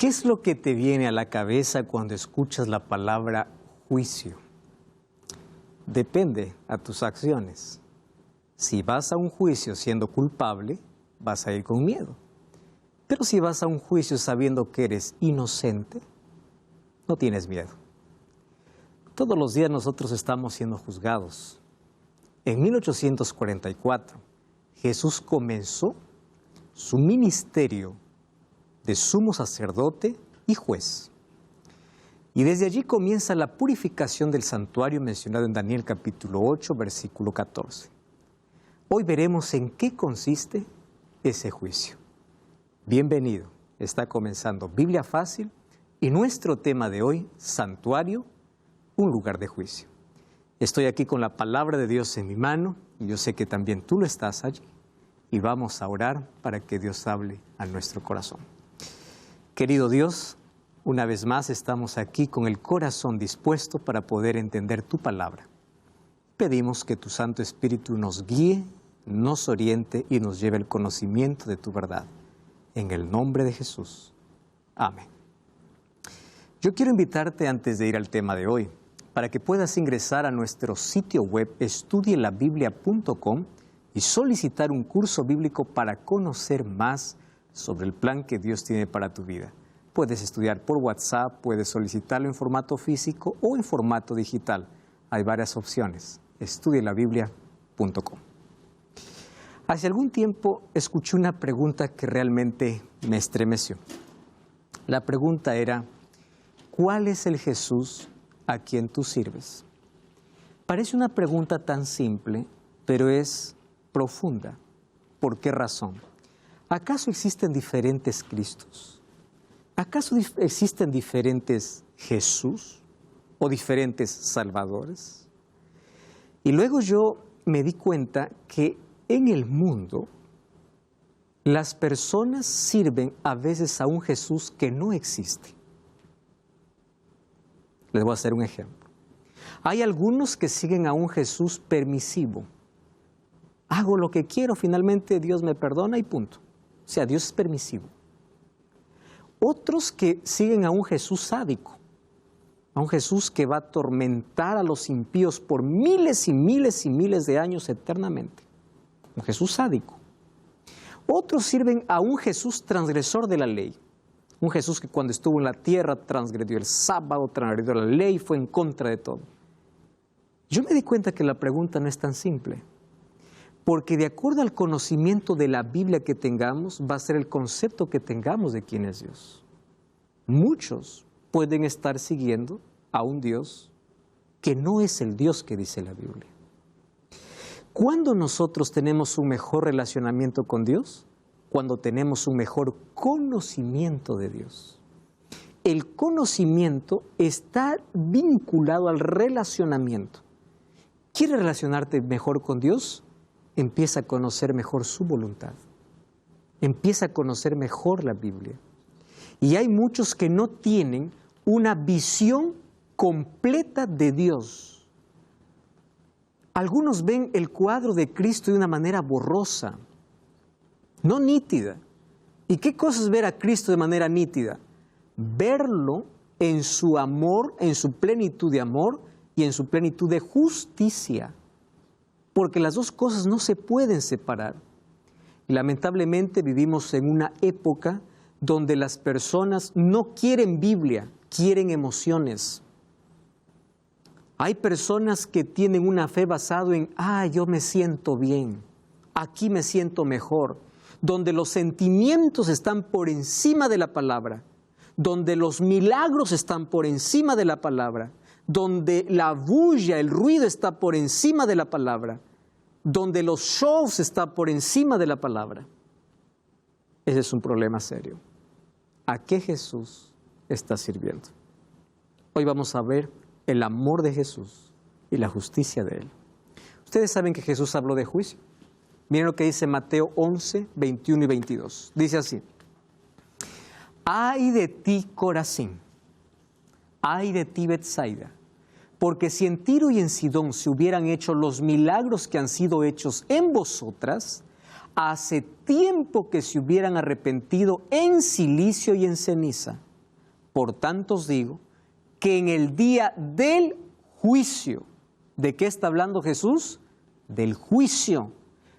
¿Qué es lo que te viene a la cabeza cuando escuchas la palabra juicio? Depende a tus acciones. Si vas a un juicio siendo culpable, vas a ir con miedo. Pero si vas a un juicio sabiendo que eres inocente, no tienes miedo. Todos los días nosotros estamos siendo juzgados. En 1844, Jesús comenzó su ministerio de sumo sacerdote y juez. Y desde allí comienza la purificación del santuario mencionado en Daniel capítulo 8, versículo 14. Hoy veremos en qué consiste ese juicio. Bienvenido, está comenzando Biblia Fácil y nuestro tema de hoy, santuario, un lugar de juicio. Estoy aquí con la palabra de Dios en mi mano y yo sé que también tú lo estás allí. Y vamos a orar para que Dios hable a nuestro corazón. Querido Dios, una vez más estamos aquí con el corazón dispuesto para poder entender tu palabra. Pedimos que tu Santo Espíritu nos guíe, nos oriente y nos lleve al conocimiento de tu verdad. En el nombre de Jesús. Amén. Yo quiero invitarte antes de ir al tema de hoy, para que puedas ingresar a nuestro sitio web estudielabiblia.com y solicitar un curso bíblico para conocer más sobre el plan que Dios tiene para tu vida. Puedes estudiar por WhatsApp, puedes solicitarlo en formato físico o en formato digital. Hay varias opciones. Estudielabiblia.com. Hace algún tiempo escuché una pregunta que realmente me estremeció. La pregunta era, ¿cuál es el Jesús a quien tú sirves? Parece una pregunta tan simple, pero es profunda. ¿Por qué razón? ¿Acaso existen diferentes Cristos? ¿Acaso existen diferentes Jesús o diferentes Salvadores? Y luego yo me di cuenta que en el mundo las personas sirven a veces a un Jesús que no existe. Les voy a hacer un ejemplo. Hay algunos que siguen a un Jesús permisivo. Hago lo que quiero, finalmente Dios me perdona y punto. O sea, Dios es permisivo. Otros que siguen a un Jesús sádico, a un Jesús que va a atormentar a los impíos por miles y miles y miles de años eternamente. Un Jesús sádico. Otros sirven a un Jesús transgresor de la ley. Un Jesús que cuando estuvo en la tierra transgredió el sábado, transgredió la ley, fue en contra de todo. Yo me di cuenta que la pregunta no es tan simple. Porque de acuerdo al conocimiento de la Biblia que tengamos, va a ser el concepto que tengamos de quién es Dios. Muchos pueden estar siguiendo a un Dios que no es el Dios que dice la Biblia. ¿Cuándo nosotros tenemos un mejor relacionamiento con Dios? Cuando tenemos un mejor conocimiento de Dios. El conocimiento está vinculado al relacionamiento. ¿Quieres relacionarte mejor con Dios? Empieza a conocer mejor su voluntad. Empieza a conocer mejor la Biblia. Y hay muchos que no tienen una visión completa de Dios. Algunos ven el cuadro de Cristo de una manera borrosa, no nítida. ¿Y qué cosa es ver a Cristo de manera nítida? Verlo en su amor, en su plenitud de amor y en su plenitud de justicia. Porque las dos cosas no se pueden separar. Y lamentablemente vivimos en una época donde las personas no quieren Biblia, quieren emociones. Hay personas que tienen una fe basada en, yo me siento bien, aquí me siento mejor, donde los sentimientos están por encima de la palabra, donde los milagros están por encima de la palabra, donde la bulla, el ruido está por encima de la palabra, donde los shows están por encima de la palabra. Ese es un problema serio. ¿A qué Jesús está sirviendo? Hoy vamos a ver el amor de Jesús y la justicia de Él. Ustedes saben que Jesús habló de juicio. Miren lo que dice Mateo 11, 21 y 22. Dice así: ay de ti, Corazín, ay de ti, Betsaida, porque si en Tiro y en Sidón se hubieran hecho los milagros que han sido hechos en vosotras, hace tiempo que se hubieran arrepentido en cilicio y en ceniza. Por tanto os digo que en el día del juicio, ¿de qué está hablando Jesús? Del juicio.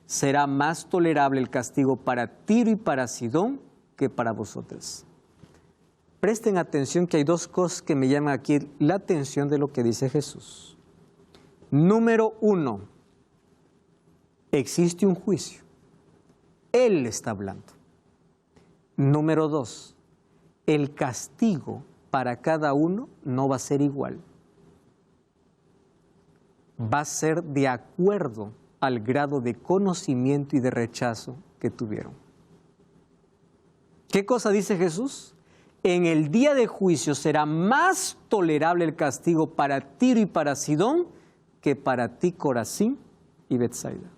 Será más tolerable el castigo para Tiro y para Sidón que para vosotras. Presten atención que hay dos cosas que me llaman aquí la atención de lo que dice Jesús. Número 1, existe un juicio. Él está hablando. Número 2, el castigo para cada uno no va a ser igual. Va a ser de acuerdo al grado de conocimiento y de rechazo que tuvieron. ¿Qué cosa dice Jesús? En el día de juicio será más tolerable el castigo para Tiro y para Sidón que para ti, Corazín y Betsaida.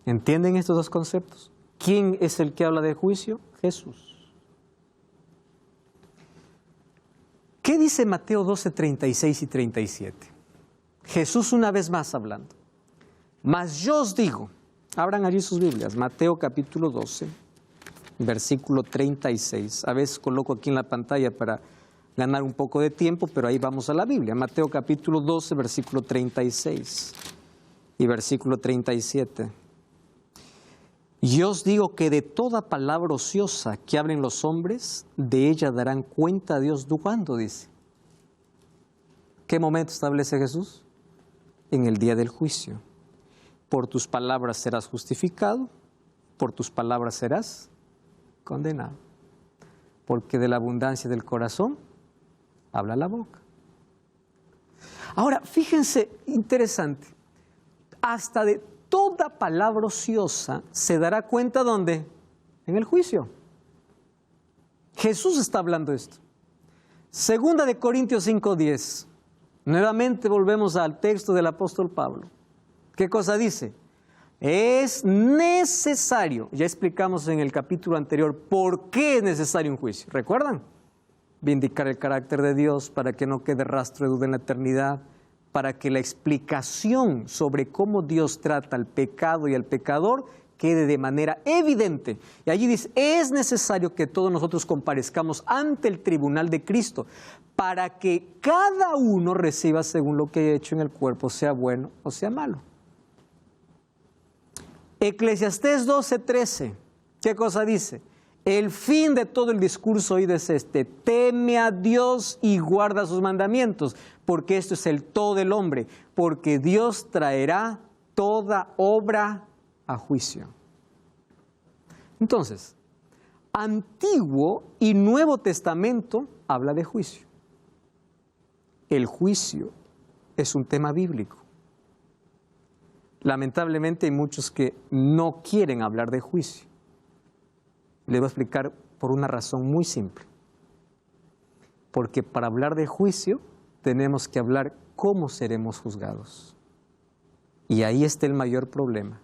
¿Entienden estos dos conceptos? ¿Quién es el que habla de juicio? Jesús. ¿Qué dice Mateo 12, 36 y 37? Jesús una vez más hablando. Mas yo os digo, abran allí sus Biblias, Mateo capítulo 12, versículo 36. A veces coloco aquí en la pantalla para ganar un poco de tiempo, pero ahí vamos a la Biblia. Mateo capítulo 12, versículo 36 y versículo 37. Y os digo que de toda palabra ociosa que hablen los hombres, de ella darán cuenta a Dios. ¿Cuándo? Dice. ¿Qué momento establece Jesús? En el día del juicio. Por tus palabras serás justificado, por tus palabras serás condenado. Porque de la abundancia del corazón habla la boca. Ahora, fíjense, interesante, hasta de toda palabra ociosa se dará cuenta ¿dónde? En el juicio. Jesús está hablando esto. Segunda de Corintios 5:10. Nuevamente volvemos al texto del apóstol Pablo. ¿Qué cosa dice? Es necesario, ya explicamos en el capítulo anterior, ¿por qué es necesario un juicio? ¿Recuerdan? Vindicar el carácter de Dios para que no quede rastro de duda en la eternidad, para que la explicación sobre cómo Dios trata al pecado y al pecador quede de manera evidente. Y allí dice, es necesario que todos nosotros comparezcamos ante el tribunal de Cristo para que cada uno reciba según lo que haya hecho en el cuerpo, sea bueno o sea malo. Eclesiastés 12:13, ¿qué cosa dice? El fin de todo el discurso oído es este: teme a Dios y guarda sus mandamientos, porque esto es el todo del hombre, porque Dios traerá toda obra a juicio. Entonces, Antiguo y Nuevo Testamento habla de juicio. El juicio es un tema bíblico. Lamentablemente hay muchos que no quieren hablar de juicio. Les voy a explicar por una razón muy simple. Porque para hablar de juicio tenemos que hablar cómo seremos juzgados. Y ahí está el mayor problema.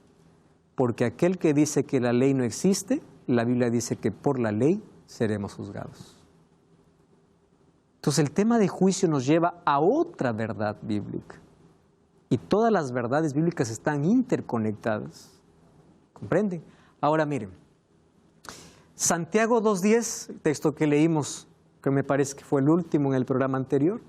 Porque aquel que dice que la ley no existe, la Biblia dice que por la ley seremos juzgados. Entonces el tema de juicio nos lleva a otra verdad bíblica. Y todas las verdades bíblicas están interconectadas. ¿Comprenden? Ahora miren, Santiago 2:10, el texto que leímos, que me parece que fue el último en el programa anterior.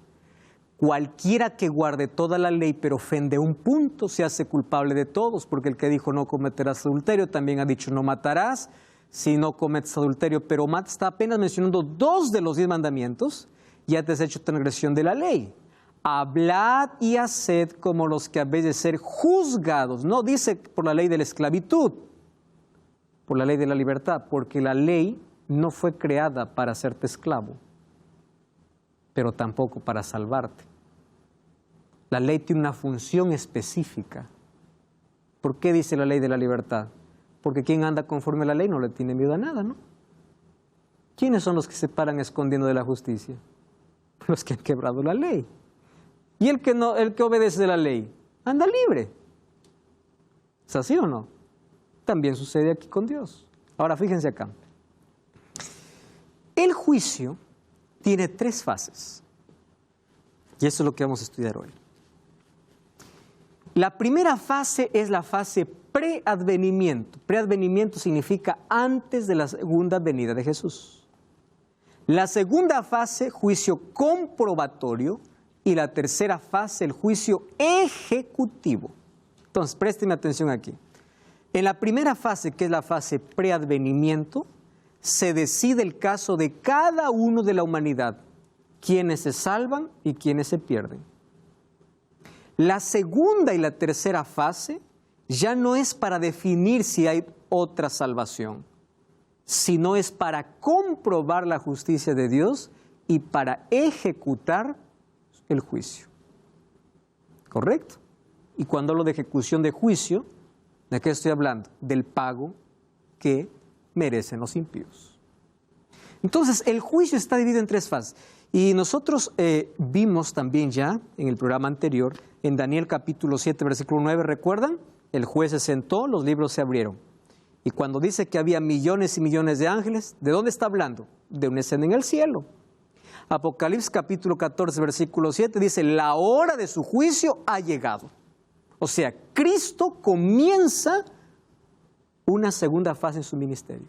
Cualquiera que guarde toda la ley pero ofende un punto se hace culpable de todos, porque el que dijo no cometerás adulterio también ha dicho no matarás. Si no cometes adulterio pero matas, está apenas mencionando 2 de los 10 mandamientos, ya te has hecho transgresión de la ley. Hablad y haced como los que habéis de ser juzgados. No dice por la ley de la esclavitud, por la ley de la libertad, porque la ley no fue creada para hacerte esclavo, pero tampoco para salvarte. La ley tiene una función específica. ¿Por qué dice la ley de la libertad? Porque quien anda conforme a la ley no le tiene miedo a nada, ¿no? ¿Quiénes son los que se paran escondiendo de la justicia? Los que han quebrado la ley. Y el que obedece la ley, anda libre. ¿Es así o no? También sucede aquí con Dios. Ahora fíjense acá. El juicio tiene 3 fases. Y eso es lo que vamos a estudiar hoy. La primera fase es la fase preadvenimiento. Preadvenimiento significa antes de la segunda venida de Jesús. La segunda fase, juicio comprobatorio. Y la tercera fase, el juicio ejecutivo. Entonces, présteme atención aquí. En la primera fase, que es la fase preadvenimiento, se decide el caso de cada uno de la humanidad, quienes se salvan y quienes se pierden. La segunda y la tercera fase ya no es para definir si hay otra salvación, sino es para comprobar la justicia de Dios y para ejecutar el juicio. ¿Correcto? Y cuando hablo de ejecución de juicio, ¿de qué estoy hablando? Del pago que merecen los impíos. Entonces, el juicio está dividido en 3 fases. Y nosotros vimos también ya en el programa anterior, en Daniel capítulo 7, versículo 9, ¿recuerdan? El juez se sentó, los libros se abrieron. Y cuando dice que había millones y millones de ángeles, ¿de dónde está hablando? De una escena en el cielo. Apocalipsis capítulo 14, versículo 7 dice, la hora de su juicio ha llegado. O sea, Cristo comienza una segunda fase en su ministerio.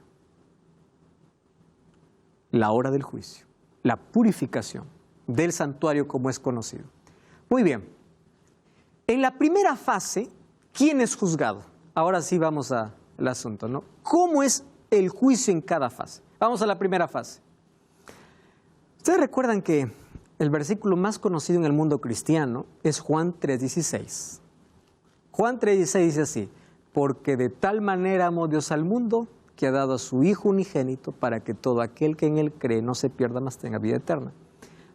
La hora del juicio, la purificación del santuario como es conocido. Muy bien. En la primera fase, ¿quién es juzgado? Ahora sí vamos al asunto, ¿no? ¿Cómo es el juicio en cada fase? Vamos a la primera fase. Ustedes recuerdan que el versículo más conocido en el mundo cristiano es Juan 3:16. Juan 3:16 dice así, porque de tal manera amó Dios al mundo que ha dado a su Hijo unigénito para que todo aquel que en Él cree no se pierda, mas tenga vida eterna.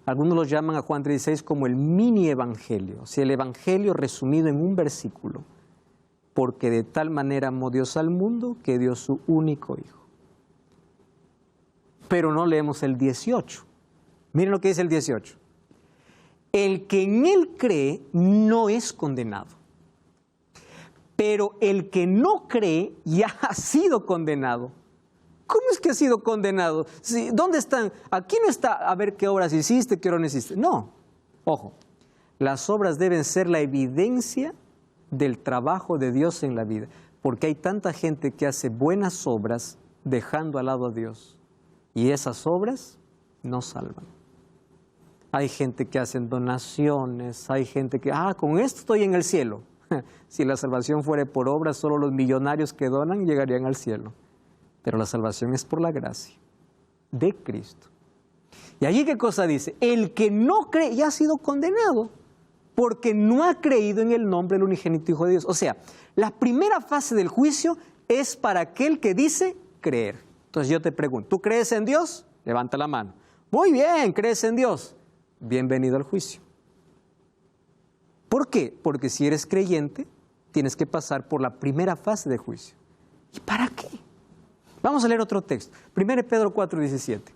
Algunos lo llaman a Juan 3:16 como el mini evangelio, o sea, el evangelio resumido en un versículo. Porque de tal manera amó Dios al mundo que dio su único Hijo. Pero no leemos el 18. Miren lo que dice el 18. El que en Él cree no es condenado. Pero el que no cree ya ha sido condenado. ¿Cómo es que ha sido condenado? ¿Dónde están? Aquí no está a ver qué obras hiciste, qué obras no hiciste. No. Ojo, las obras deben ser la evidencia del trabajo de Dios en la vida. Porque hay tanta gente que hace buenas obras dejando al lado a Dios. Y esas obras no salvan. Hay gente que hace donaciones, hay gente que, con esto estoy en el cielo. Si la salvación fuera por obras, solo los millonarios que donan llegarían al cielo. Pero la salvación es por la gracia de Cristo. Y allí, ¿qué cosa dice? El que no cree ya ha sido condenado porque no ha creído en el nombre del unigénito Hijo de Dios. O sea, la primera fase del juicio es para aquel que dice creer. Entonces yo te pregunto, ¿tú crees en Dios? Levanta la mano. Muy bien, ¿crees en Dios? Bienvenido al juicio. ¿Por qué? Porque si eres creyente, tienes que pasar por la primera fase de juicio. ¿Y para qué? Vamos a leer otro texto. 1 Pedro 4:17.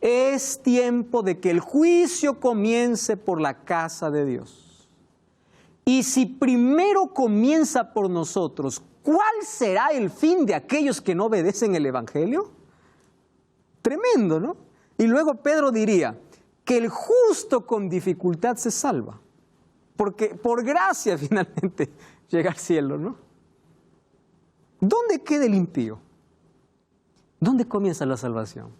Es tiempo de que el juicio comience por la casa de Dios. Y si primero comienza por nosotros, ¿cuál será el fin de aquellos que no obedecen el Evangelio? Tremendo, ¿no? Y luego Pedro diría que el justo con dificultad se salva. Porque por gracia finalmente llega al cielo, ¿no? ¿Dónde queda el impío? ¿Dónde comienza la salvación?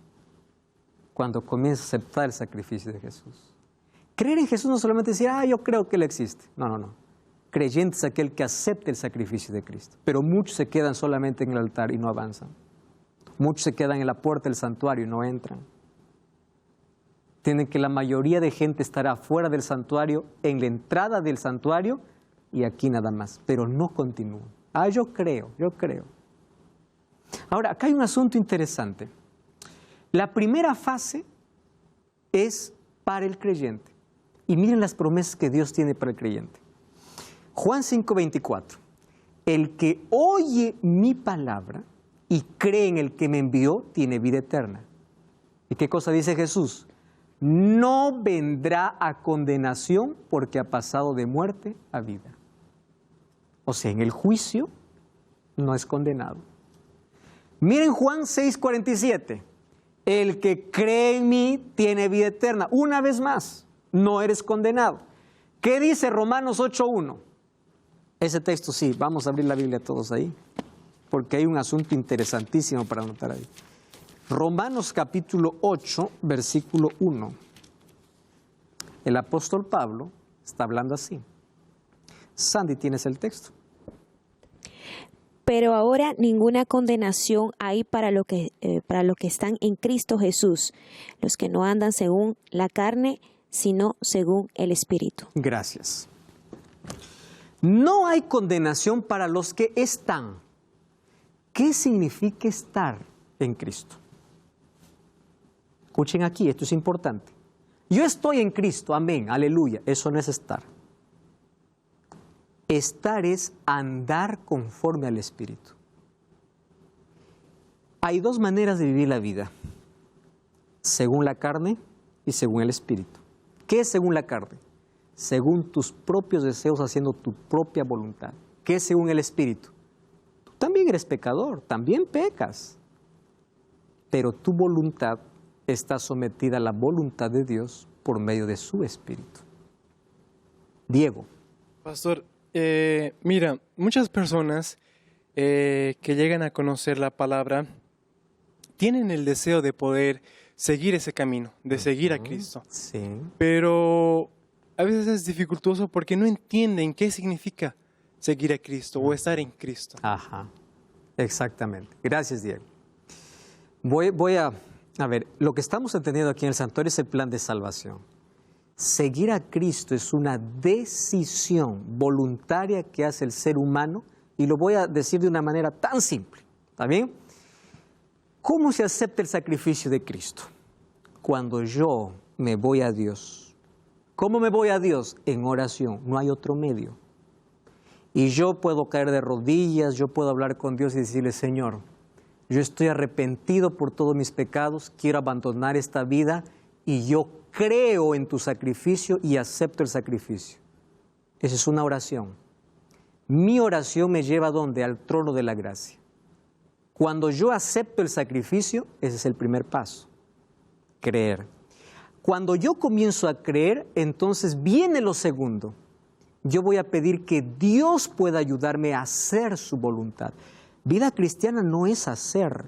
Cuando comienza a aceptar el sacrificio de Jesús. Creer en Jesús no solamente decir, yo creo que Él existe. No. Creyente es aquel que acepta el sacrificio de Cristo. Pero muchos se quedan solamente en el altar y no avanzan. Muchos se quedan en la puerta del santuario y no entran. Tienen que la mayoría de gente estará fuera del santuario, en la entrada del santuario y aquí nada más. Pero no continúan. Yo creo. Ahora, acá hay un asunto interesante. La primera fase es para el creyente. Y miren las promesas que Dios tiene para el creyente. Juan 5:24. El que oye mi palabra y cree en el que me envió, tiene vida eterna. ¿Y qué cosa dice Jesús? No vendrá a condenación porque ha pasado de muerte a vida. O sea, en el juicio no es condenado. Miren Juan 6:47. El que cree en mí tiene vida eterna. Una vez más, no eres condenado. ¿Qué dice Romanos 8:1? Ese texto sí, vamos a abrir la Biblia todos ahí, porque hay un asunto interesantísimo para anotar ahí. Romanos capítulo 8, versículo 1. El apóstol Pablo está hablando así. Sandy, ¿tienes el texto? Pero ahora ninguna condenación hay para los que están en Cristo Jesús, los que no andan según la carne, sino según el Espíritu. Gracias. No hay condenación para los que están. ¿Qué significa estar en Cristo? Escuchen aquí, esto es importante. Yo estoy en Cristo, amén, aleluya. Eso no es estar. Estar es andar conforme al Espíritu. Hay dos maneras de vivir la vida, según la carne y según el Espíritu. ¿Qué es según la carne? Según tus propios deseos, haciendo tu propia voluntad. ¿Qué es según el Espíritu? Tú también eres pecador, también pecas, pero tu voluntad está sometida a la voluntad de Dios por medio de su Espíritu. Diego. Pastor, mira, muchas personas que llegan a conocer la palabra tienen el deseo de poder seguir ese camino, de seguir a Cristo. Sí. Pero a veces es dificultoso porque no entienden qué significa seguir a Cristo o estar en Cristo. Ajá, exactamente. Gracias, Diego. Voy a ver, lo que estamos entendiendo aquí en el santuario es el plan de salvación. Seguir a Cristo es una decisión voluntaria que hace el ser humano, y lo voy a decir de una manera tan simple, ¿está bien? ¿Cómo se acepta el sacrificio de Cristo? Cuando yo me voy a Dios. ¿Cómo me voy a Dios? En oración, no hay otro medio. Y yo puedo caer de rodillas, yo puedo hablar con Dios y decirle, Señor, yo estoy arrepentido por todos mis pecados, quiero abandonar esta vida y yo creo en tu sacrificio y acepto el sacrificio. Esa es una oración. Mi oración me lleva ¿a dónde? Al trono de la gracia. Cuando yo acepto el sacrificio, ese es el primer paso, creer. Cuando yo comienzo a creer, entonces viene lo segundo. Yo voy a pedir que Dios pueda ayudarme a hacer su voluntad. Vida cristiana no es hacer.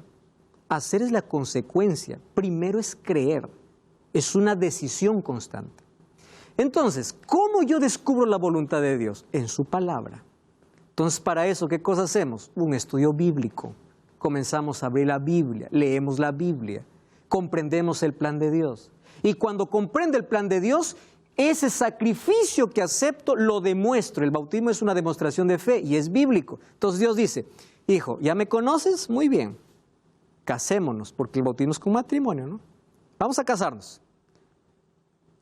Hacer es la consecuencia. Primero es creer. Es una decisión constante. Entonces, ¿cómo yo descubro la voluntad de Dios? En su palabra. Entonces, para eso, ¿qué cosa hacemos? Un estudio bíblico. Comenzamos a abrir la Biblia, leemos la Biblia, comprendemos el plan de Dios. Y cuando comprende el plan de Dios, ese sacrificio que acepto lo demuestro. El bautismo es una demostración de fe y es bíblico. Entonces Dios dice, hijo, ¿ya me conoces? Muy bien, casémonos, porque el bautismo es como matrimonio, ¿no? Vamos a casarnos.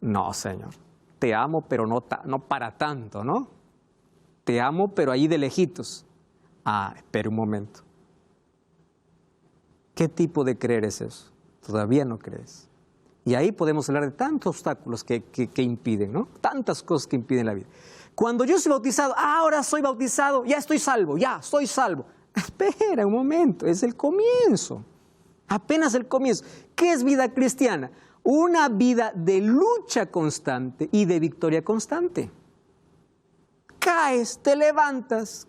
No, Señor, te amo, pero no para tanto, ¿no? Te amo, pero ahí de lejitos. Espera un momento. ¿Qué tipo de creer es eso? Todavía no crees. Y ahí podemos hablar de tantos obstáculos que impiden, ¿no? Tantas cosas que impiden la vida. Cuando yo soy bautizado, ahora soy bautizado, ya estoy salvo, ya soy salvo. Espera un momento, es el comienzo. Apenas el comienzo. ¿Qué es vida cristiana? Una vida de lucha constante y de victoria constante. Caes, te levantas,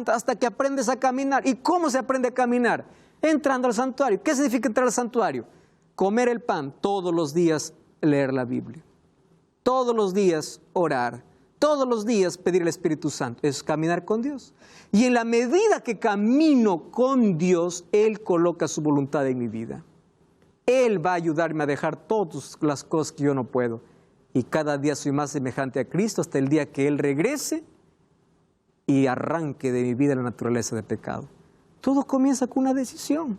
hasta que aprendes a caminar. ¿Y cómo se aprende a caminar? Entrando al santuario. ¿Qué significa entrar al santuario? Comer el pan, todos los días leer la Biblia, todos los días orar, todos los días pedir al Espíritu Santo. Es caminar con Dios. Y en la medida que camino con Dios, Él coloca su voluntad en mi vida. Él va a ayudarme a dejar todas las cosas que yo no puedo. Y cada día soy más semejante a Cristo hasta el día que Él regrese y arranque de mi vida la naturaleza de pecado. Todo comienza con una decisión.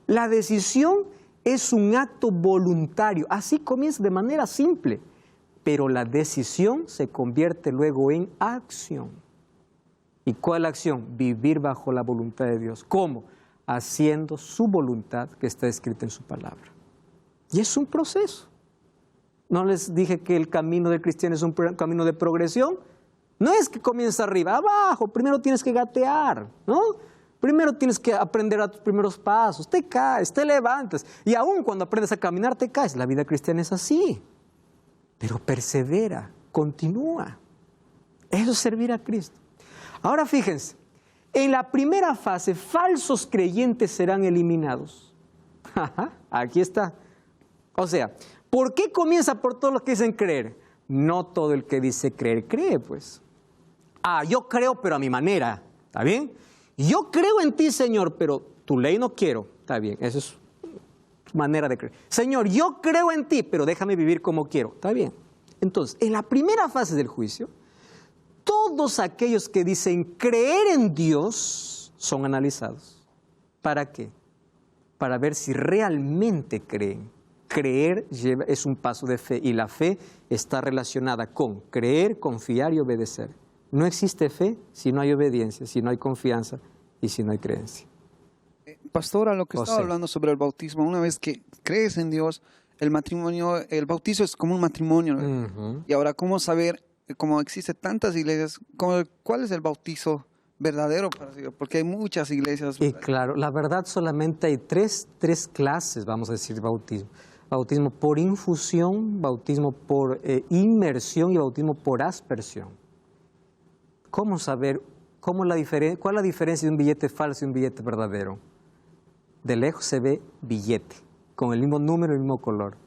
La decisión es un acto voluntario. Así comienza de manera simple. Pero la decisión se convierte luego en acción. ¿Y cuál acción? Vivir bajo la voluntad de Dios. ¿Cómo? Haciendo su voluntad que está escrita en su palabra. Y es un proceso. ¿No les dije que el camino del cristiano es un camino de progresión? No es que comienza arriba, abajo. Primero tienes que gatear, ¿no? Primero tienes que aprender a tus primeros pasos. Te caes, te levantas. Y aún cuando aprendes a caminar, te caes. La vida cristiana es así. Pero persevera, continúa. Eso es servir a Cristo. Ahora fíjense, en la primera fase, falsos creyentes serán eliminados. Aquí está. O sea, ¿por qué comienza por todos los que dicen creer? No todo el que dice creer, cree, pues. Yo creo, pero a mi manera. ¿Está bien? Yo creo en ti, Señor, pero tu ley no quiero. Está bien, esa es tu manera de creer. Señor, yo creo en ti, pero déjame vivir como quiero. Está bien. Entonces, en la primera fase del juicio, todos aquellos que dicen creer en Dios son analizados. ¿Para qué? Para ver si realmente creen. Creer es un paso de fe y la fe está relacionada con creer, confiar y obedecer. No existe fe si no hay obediencia, si no hay confianza y si no hay creencia. Pastor, a lo que estaba José. hablando sobre el bautismo, una vez que crees en Dios, el matrimonio, el bautizo es como un matrimonio, ¿no? Ujú. Y ahora, ¿cómo saber, como existe tantas iglesias, cuál es el bautizo verdadero para Dios? Porque hay muchas iglesias. Y claro, la verdad solamente hay tres clases, vamos a decir, de bautismo. Bautismo por infusión, bautismo por inmersión y bautismo por aspersión. ¿Cómo saber cuál es la diferencia de un billete falso y un billete verdadero? De lejos se ve billete, con el mismo número y el mismo color.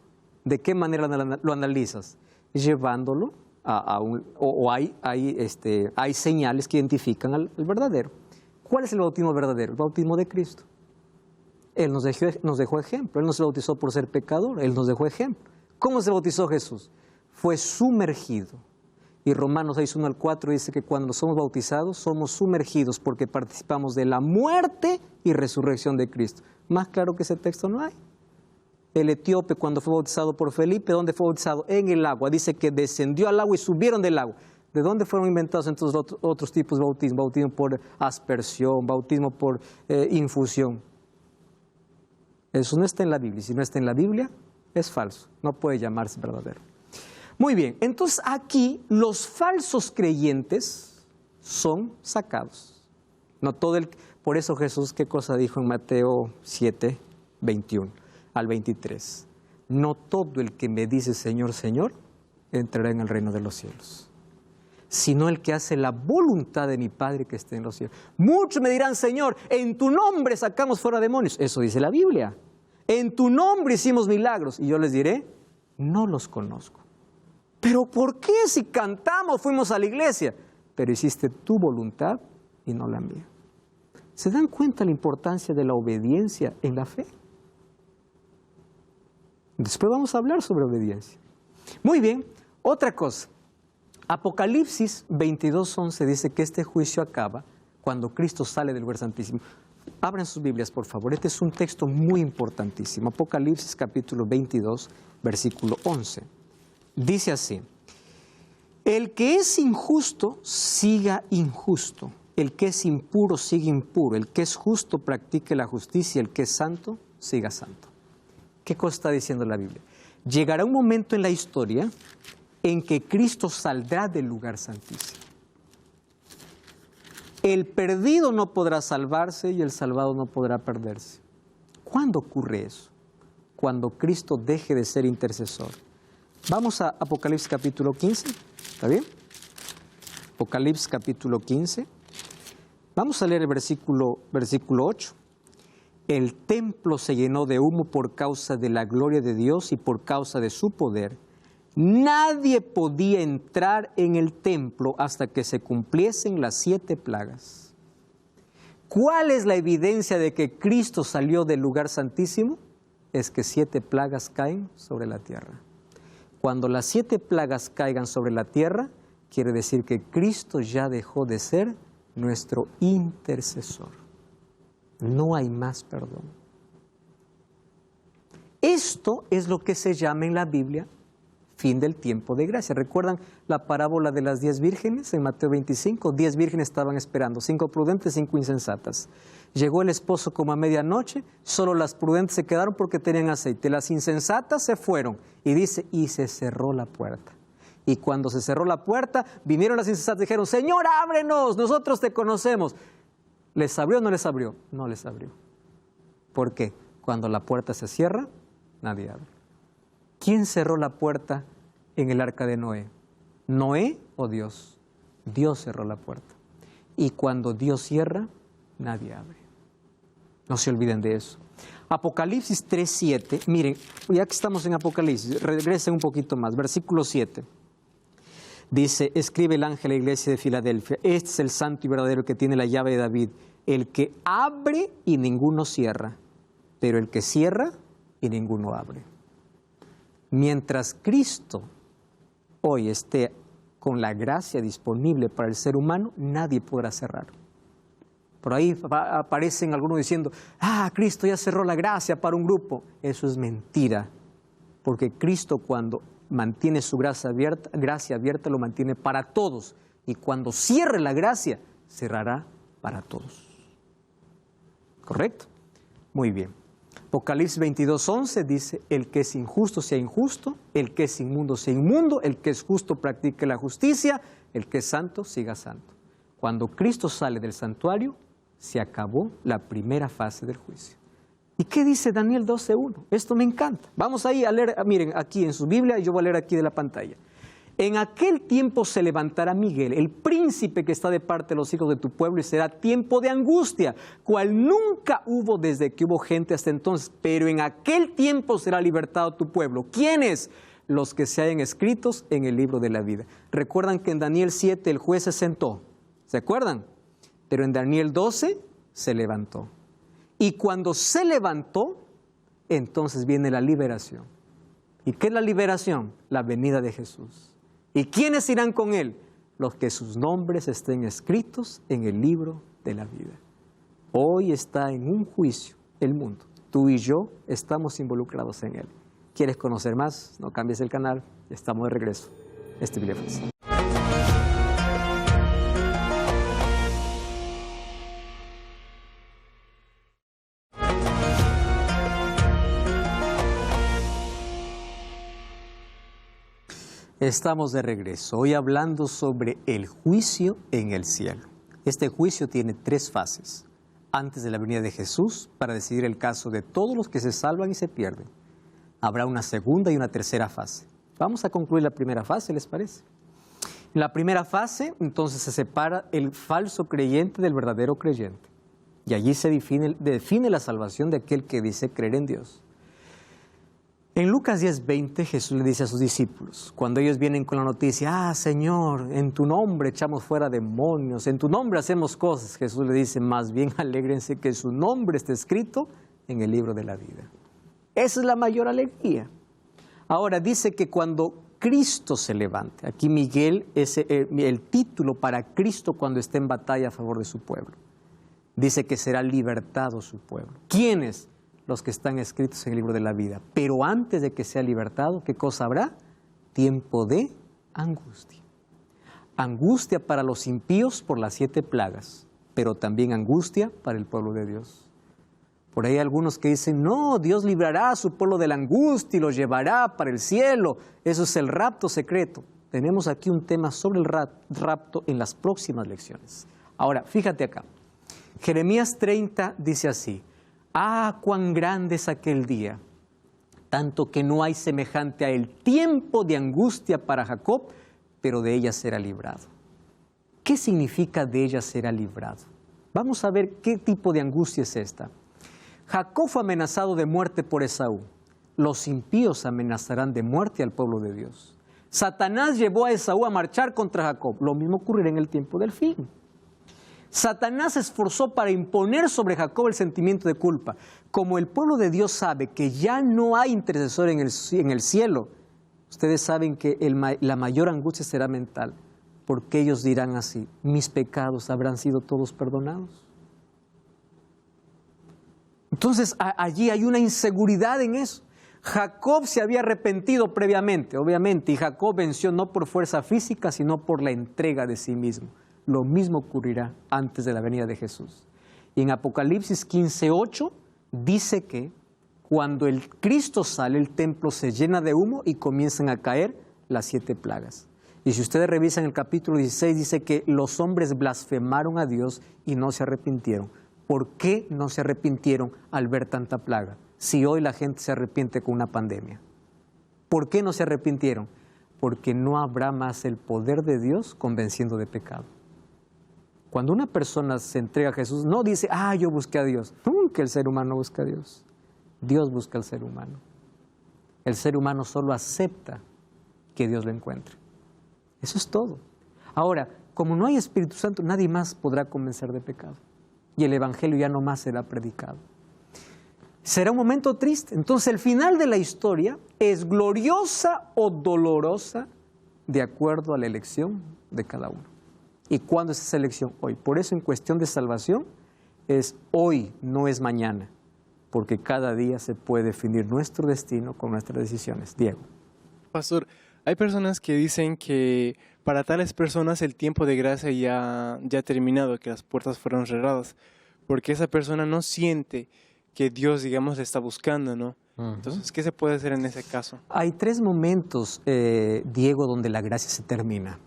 ¿De qué manera lo analizas? Llevándolo hay señales que identifican al verdadero. ¿Cuál es el bautismo verdadero? El bautismo de Cristo. Él nos dejó ejemplo. Él no se bautizó por ser pecador, Él nos dejó ejemplo. ¿Cómo se bautizó Jesús? Fue sumergido. Y Romanos 6, 1 al 4 dice que cuando somos bautizados somos sumergidos porque participamos de la muerte y resurrección de Cristo. Más claro que ese texto no hay. El etíope cuando fue bautizado por Felipe, ¿dónde fue bautizado? En el agua. Dice que descendió al agua y subieron del agua. ¿De dónde fueron inventados entonces otros tipos de bautismo? Bautismo por aspersión, bautismo por infusión. Eso no está en la Biblia. Si no está en la Biblia, es falso. No puede llamarse verdadero. Muy bien, entonces aquí los falsos creyentes son sacados. No todo por eso Jesús, ¿qué cosa dijo en Mateo 7, 21 al 23? No todo el que me dice Señor, Señor, entrará en el reino de los cielos, sino el que hace la voluntad de mi Padre que esté en los cielos. Muchos me dirán, Señor, en tu nombre sacamos fuera demonios. Eso dice la Biblia. En tu nombre hicimos milagros. Y yo les diré, no los conozco. ¿Pero por qué si cantamos, fuimos a la iglesia? Pero hiciste tu voluntad y no la mía. ¿Se dan cuenta la importancia de la obediencia en la fe? Después vamos a hablar sobre obediencia. Muy bien, otra cosa. Apocalipsis 22:11 dice que este juicio acaba cuando Cristo sale del lugar santísimo. Abran sus Biblias, por favor. Este es un texto muy importantísimo. Apocalipsis capítulo 22, versículo 11. Dice así: el que es injusto, siga injusto. El que es impuro, siga impuro. El que es justo, practique la justicia. El que es santo, siga santo. ¿Qué cosa está diciendo la Biblia? Llegará un momento en la historia en que Cristo saldrá del lugar santísimo. El perdido no podrá salvarse y el salvado no podrá perderse. ¿Cuándo ocurre eso? Cuando Cristo deje de ser intercesor. Vamos a Apocalipsis capítulo 15, ¿está bien? Apocalipsis capítulo 15. Vamos a leer el versículo 8. El templo se llenó de humo por causa de la gloria de Dios y por causa de su poder. Nadie podía entrar en el templo hasta que se cumpliesen las 7 plagas. ¿Cuál es la evidencia de que Cristo salió del lugar santísimo? Es que 7 plagas caen sobre la tierra. Cuando las 7 plagas caigan sobre la tierra, quiere decir que Cristo ya dejó de ser nuestro intercesor. No hay más perdón. Esto es lo que se llama en la Biblia fin del tiempo de gracia. ¿Recuerdan la parábola de las 10 vírgenes en Mateo 25? 10 vírgenes estaban esperando, 5 prudentes, 5 insensatas. Llegó el esposo como a medianoche, solo las prudentes se quedaron porque tenían aceite. Las insensatas se fueron y dice, y se cerró la puerta. Y cuando se cerró la puerta, vinieron las insensatas y dijeron, Señor, ábrenos, nosotros te conocemos. ¿Les abrió o no les abrió? No les abrió. ¿Por qué? Cuando la puerta se cierra, nadie abre. ¿Quién cerró la puerta en el arca de Noé? ¿Noé o Dios? Dios cerró la puerta. Y cuando Dios cierra, nadie abre. No se olviden de eso. Apocalipsis 3:7, miren, ya que estamos en Apocalipsis, regresen un poquito más, versículo 7. Dice, escribe el ángel a la iglesia de Filadelfia, este es el santo y verdadero que tiene la llave de David, el que abre y ninguno cierra, pero el que cierra y ninguno abre. Mientras Cristo hoy esté con la gracia disponible para el ser humano, nadie podrá cerrar. Por ahí aparecen algunos diciendo, Cristo ya cerró la gracia para un grupo. Eso es mentira, porque Cristo cuando mantiene su gracia abierta, lo mantiene para todos. Y cuando cierre la gracia, cerrará para todos. ¿Correcto? Muy bien. Apocalipsis 22:11 dice, el que es injusto sea injusto, el que es inmundo sea inmundo, el que es justo practique la justicia, el que es santo siga santo. Cuando Cristo sale del santuario, se acabó la primera fase del juicio. ¿Y qué dice Daniel 12:1? Esto me encanta. Vamos ahí a leer, miren, aquí en su Biblia, yo voy a leer aquí de la pantalla. En aquel tiempo se levantará Miguel, el príncipe que está de parte de los hijos de tu pueblo, y será tiempo de angustia, cual nunca hubo desde que hubo gente hasta entonces. Pero en aquel tiempo será libertado tu pueblo. ¿Quiénes? Los que se hayan escritos en el libro de la vida. Recuerdan que en Daniel 7 el juez se sentó. ¿Se acuerdan? Pero en Daniel 12 se levantó. Y cuando se levantó, entonces viene la liberación. ¿Y qué es la liberación? La venida de Jesús. ¿Y quiénes irán con él? Los que sus nombres estén escritos en el libro de la vida. Hoy está en un juicio el mundo. Tú y yo estamos involucrados en él. ¿Quieres conocer más? No cambies el canal. Estamos de regreso. Biblia Fácil. Estamos de regreso, hoy hablando sobre el juicio en el cielo. Este juicio tiene 3 fases. Antes de la venida de Jesús, para decidir el caso de todos los que se salvan y se pierden. Habrá una segunda y una tercera fase. Vamos a concluir la primera fase, ¿les parece? En la primera fase, entonces, se separa el falso creyente del verdadero creyente. Y allí se define la salvación de aquel que dice creer en Dios. En Lucas 10:20 Jesús le dice a sus discípulos, cuando ellos vienen con la noticia, Señor, en tu nombre echamos fuera demonios, en tu nombre hacemos cosas, Jesús le dice, más bien alégrense que su nombre esté escrito en el libro de la vida. Esa es la mayor alegría. Ahora dice que cuando Cristo se levante, aquí Miguel es el título para Cristo cuando esté en batalla a favor de su pueblo. Dice que será libertado su pueblo. ¿Quiénes? Los que están escritos en el libro de la vida. Pero antes de que sea libertado, ¿qué cosa habrá? Tiempo de angustia. Angustia para los impíos por las 7 plagas, pero también angustia para el pueblo de Dios. Por ahí hay algunos que dicen, no, Dios librará a su pueblo de la angustia y lo llevará para el cielo. Eso es el rapto secreto. Tenemos aquí un tema sobre el rapto en las próximas lecciones. Ahora, fíjate acá. Jeremías 30 dice así, cuán grande es aquel día, tanto que no hay semejante a él, tiempo de angustia para Jacob, pero de ella será librado. ¿Qué significa de ella será librado? Vamos a ver qué tipo de angustia es esta. Jacob fue amenazado de muerte por Esaú. Los impíos amenazarán de muerte al pueblo de Dios. Satanás llevó a Esaú a marchar contra Jacob. Lo mismo ocurrirá en el tiempo del fin. Satanás se esforzó para imponer sobre Jacob el sentimiento de culpa. Como el pueblo de Dios sabe que ya no hay intercesor en el cielo, ustedes saben que la mayor angustia será mental, porque ellos dirán así, mis pecados habrán sido todos perdonados. Entonces allí hay una inseguridad en eso. Jacob se había arrepentido previamente, obviamente, y Jacob venció no por fuerza física, sino por la entrega de sí mismo. Lo mismo ocurrirá antes de la venida de Jesús. Y en Apocalipsis 15:8 dice que cuando el Cristo sale, el templo se llena de humo y comienzan a caer las 7 plagas. Y si ustedes revisan el capítulo 16, dice que los hombres blasfemaron a Dios y no se arrepintieron. ¿Por qué no se arrepintieron al ver tanta plaga? Si hoy la gente se arrepiente con una pandemia. ¿Por qué no se arrepintieron? Porque no habrá más el poder de Dios convenciendo de pecado. Cuando una persona se entrega a Jesús, no dice, yo busqué a Dios. Nunca el ser humano busca a Dios. Dios busca al ser humano. El ser humano solo acepta que Dios lo encuentre. Eso es todo. Ahora, como no hay Espíritu Santo, nadie más podrá convencer de pecado. Y el Evangelio ya no más será predicado. Será un momento triste. Entonces, el final de la historia es gloriosa o dolorosa de acuerdo a la elección de cada uno. ¿Y cuándo es esa elección? Hoy. Por eso, en cuestión de salvación, es hoy, no es mañana. Porque cada día se puede definir nuestro destino con nuestras decisiones. Diego. Pastor, hay personas que dicen que para tales personas el tiempo de gracia ya ha terminado, que las puertas fueron cerradas, porque esa persona no siente que Dios, digamos, le está buscando, ¿no? Entonces, ¿qué se puede hacer en ese caso? Hay 3 momentos, Diego, donde la gracia se termina.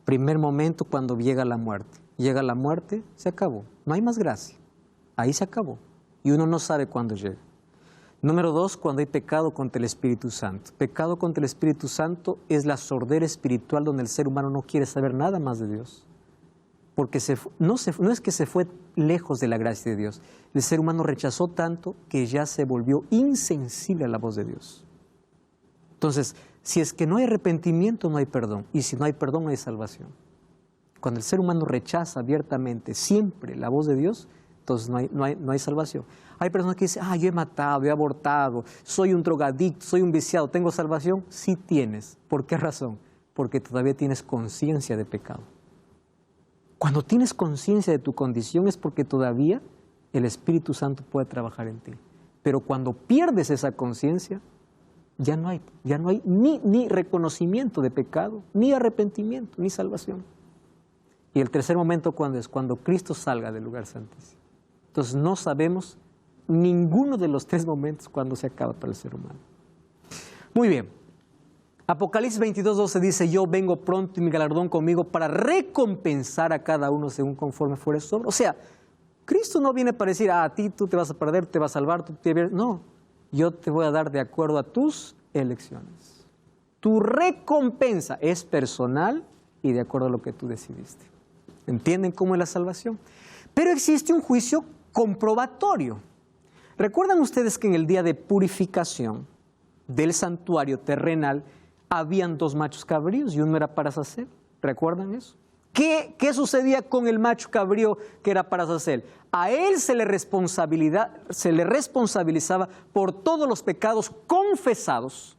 Primer momento, cuando llega la muerte. Llega la muerte, se acabó. No hay más gracia. Ahí se acabó. Y uno no sabe cuándo llega. Número 2, cuando hay pecado contra el Espíritu Santo. Pecado contra el Espíritu Santo es la sordera espiritual donde el ser humano no quiere saber nada más de Dios. Porque no es que se fue lejos de la gracia de Dios. El ser humano rechazó tanto que ya se volvió insensible a la voz de Dios. Entonces, si es que no hay arrepentimiento, no hay perdón. Y si no hay perdón, no hay salvación. Cuando el ser humano rechaza abiertamente siempre la voz de Dios, entonces no hay salvación. Hay personas que dicen, yo he matado, he abortado, soy un drogadicto, soy un viciado, ¿tengo salvación? Sí tienes. ¿Por qué razón? Porque todavía tienes conciencia de pecado. Cuando tienes conciencia de tu condición es porque todavía el Espíritu Santo puede trabajar en ti. Pero cuando pierdes esa conciencia, ya no hay ni reconocimiento de pecado, ni arrepentimiento, ni salvación. Y el tercer momento, ¿cuándo es? Cuando Cristo salga del lugar santísimo. Entonces no sabemos ninguno de los 3 momentos cuando se acaba para el ser humano. Muy bien. Apocalipsis 22:12 dice, yo vengo pronto y mi galardón conmigo para recompensar a cada uno según conforme fuere su obra. O sea, Cristo no viene para decir, a ti tú te vas a perder, te vas a salvar, no, yo te voy a dar de acuerdo a tus elecciones. Tu recompensa es personal y de acuerdo a lo que tú decidiste. ¿Entienden cómo es la salvación? Pero existe un juicio comprobatorio. ¿Recuerdan ustedes que en el día de purificación del santuario terrenal habían 2 machos cabríos y uno era para Azazel? ¿Recuerdan eso? ¿Qué sucedía con el macho cabrío que era para Azazel? A él se le responsabilizaba por todos los pecados confesados,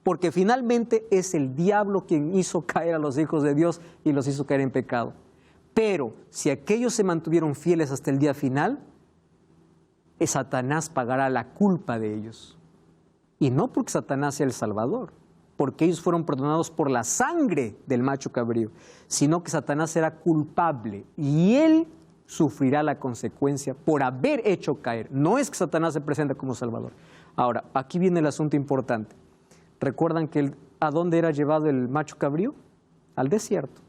porque finalmente es el diablo quien hizo caer a los hijos de Dios y los hizo caer en pecado. Pero si aquellos se mantuvieron fieles hasta el día final, Satanás pagará la culpa de ellos. Y no porque Satanás sea el Salvador, porque ellos fueron perdonados por la sangre del macho cabrío, sino que Satanás será culpable y él sufrirá la consecuencia por haber hecho caer. No es que Satanás se presente como Salvador. Ahora, aquí viene el asunto importante. ¿Recuerdan que a dónde era llevado el macho cabrío? Al desierto.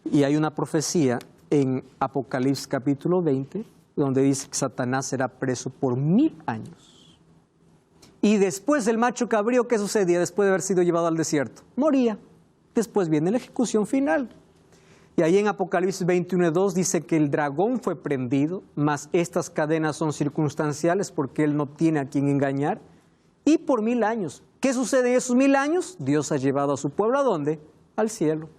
Y hay una profecía en Apocalipsis capítulo 20, donde dice que Satanás será preso por 1000 años. Y después el macho cabrío, ¿qué sucedía después de haber sido llevado al desierto? Moría. Después viene la ejecución final. Y ahí en Apocalipsis 21:2 dice que el dragón fue prendido, mas estas cadenas son circunstanciales porque él no tiene a quien engañar. Y por 1000 años. ¿Qué sucede en esos 1000 años? Dios ha llevado a su pueblo ¿a dónde? Al cielo.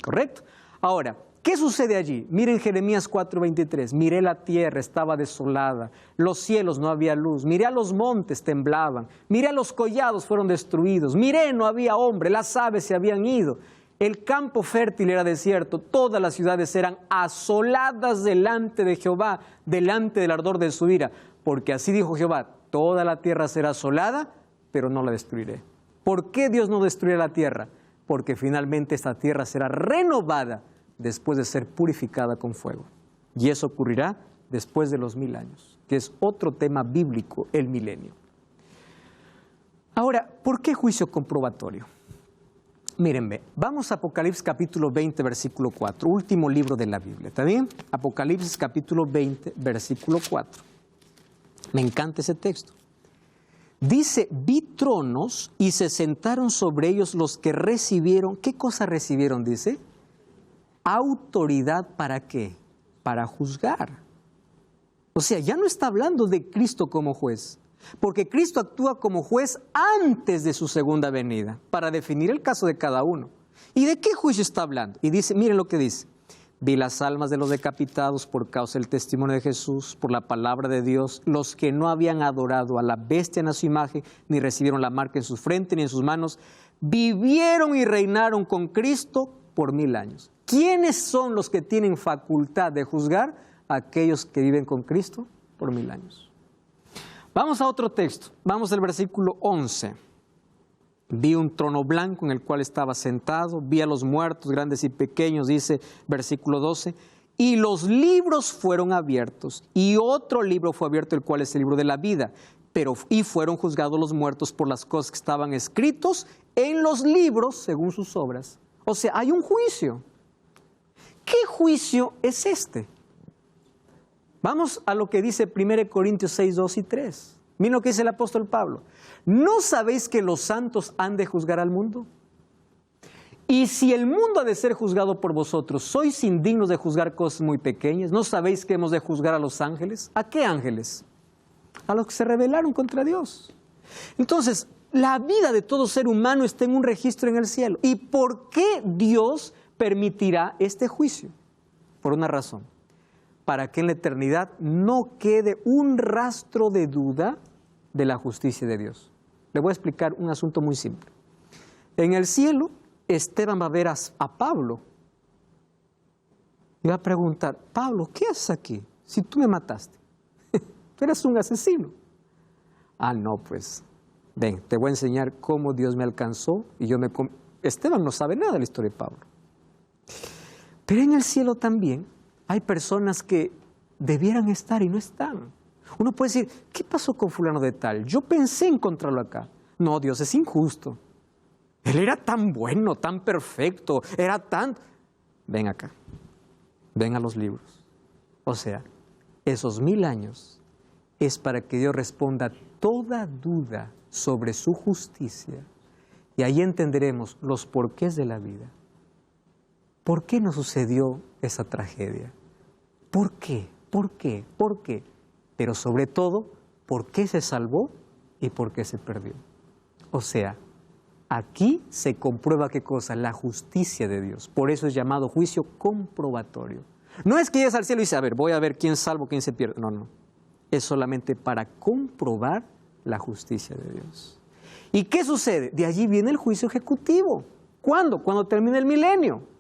¿Correcto? Ahora, ¿qué sucede allí? Miren Jeremías 4:23. Miré la tierra, estaba desolada. Los cielos, no había luz. Miré a los montes, temblaban. Miré a los collados, fueron destruidos. Miré, no había hombre. Las aves se habían ido. El campo fértil era desierto. Todas las ciudades eran asoladas delante de Jehová, delante del ardor de su ira. porque así dijo Jehová, toda la tierra será asolada, pero no la destruiré. ¿Por qué Dios no destruirá la tierra? Porque finalmente esta tierra será renovada después de ser purificada con fuego. Y eso ocurrirá después de los 1000 años, que es otro tema bíblico, el milenio. Ahora, ¿por qué juicio comprobatorio? Mírenme, vamos a Apocalipsis capítulo 20, versículo 4, último libro de la Biblia, ¿está bien? Apocalipsis capítulo 20, versículo 4. Me encanta ese texto. Dice, vi tronos y se sentaron sobre ellos los que recibieron, ¿qué cosa recibieron? Dice, autoridad ¿para qué? Para juzgar. O sea, ya no está hablando de Cristo como juez, porque Cristo actúa como juez antes de su segunda venida, para definir el caso de cada uno. ¿Y de qué juicio está hablando? Y dice, miren lo que dice. Vi las almas de los decapitados por causa del testimonio de Jesús, por la palabra de Dios, los que no habían adorado a la bestia ni a su imagen, ni recibieron la marca en su frente ni en sus manos, vivieron y reinaron con Cristo por 1000 años. ¿Quiénes son los que tienen facultad de juzgar? Aquellos que viven con Cristo por 1000 años. Vamos a otro texto, vamos al versículo 11. Vi un trono blanco en el cual estaba sentado, vi a los muertos, grandes y pequeños, dice versículo 12, y los libros fueron abiertos, y otro libro fue abierto, el cual es el libro de la vida, y fueron juzgados los muertos por las cosas que estaban escritos en los libros según sus obras. O sea, hay un juicio. ¿Qué juicio es este? Vamos a lo que dice 1 Corintios 6, 2 y 3. Miren lo que dice el apóstol Pablo. ¿No sabéis que los santos han de juzgar al mundo? Y si el mundo ha de ser juzgado por vosotros, ¿sois indignos de juzgar cosas muy pequeñas? ¿No sabéis que hemos de juzgar a los ángeles? ¿A qué ángeles? A los que se rebelaron contra Dios. Entonces, la vida de todo ser humano está en un registro en el cielo. ¿Y por qué Dios permitirá este juicio? Por una razón. Para que en la eternidad no quede un rastro de duda de la justicia de Dios. Le voy a explicar un asunto muy simple. En el cielo, Esteban va a ver a Pablo y va a preguntar, Pablo, ¿qué haces aquí? Si tú me mataste, tú eres un asesino. Ah, no, pues, ven, te voy a enseñar cómo Dios me alcanzó y Esteban no sabe nada de la historia de Pablo. Pero en el cielo también hay personas que debieran estar y no están. Uno puede decir, ¿qué pasó con fulano de tal? Yo pensé encontrarlo acá. No, Dios es injusto. Él era tan bueno, tan perfecto, era tan... Ven acá, ven a los libros. O sea, esos 1000 años es para que Dios responda toda duda sobre su justicia. Y ahí entenderemos los porqués de la vida. ¿Por qué nos sucedió esa tragedia? ¿Por qué? ¿Por qué? ¿Por qué? Pero sobre todo, ¿por qué se salvó y por qué se perdió? O sea, aquí se comprueba ¿qué cosa? La justicia de Dios. Por eso es llamado juicio comprobatorio. No es que llegues al cielo y dices, a ver, voy a ver quién salvo, quién se pierde. No, no. Es solamente para comprobar la justicia de Dios. ¿Y qué sucede? De allí viene el juicio ejecutivo. ¿Cuándo? Cuando termine el milenio.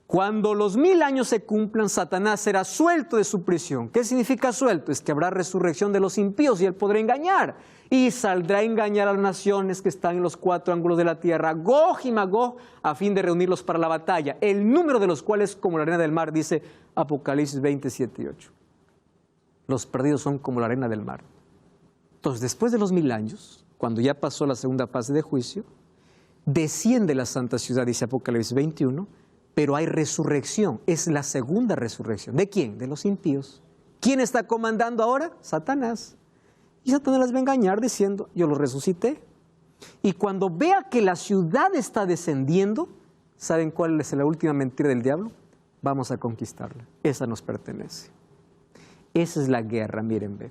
Cuando los 1000 años se cumplan, Satanás será suelto de su prisión. ¿Qué significa suelto? Es que habrá resurrección de los impíos y él podrá engañar. Y saldrá a engañar a las naciones que están en los 4 ángulos de la tierra, Gog y Magog, a fin de reunirlos para la batalla. El número de los cuales como la arena del mar, dice Apocalipsis 27 y 8. Los perdidos son como la arena del mar. Entonces, después de los 1000 años, cuando ya pasó la segunda fase de juicio, desciende la santa ciudad, dice Apocalipsis 21, pero hay resurrección, es la segunda resurrección. ¿De quién? De los impíos. ¿Quién está comandando ahora? Satanás. Y Satanás les va a engañar diciendo, yo los resucité. Y cuando vea que la ciudad está descendiendo, ¿saben cuál es la última mentira del diablo? Vamos a conquistarla, esa nos pertenece. Esa es la guerra, miren, ven.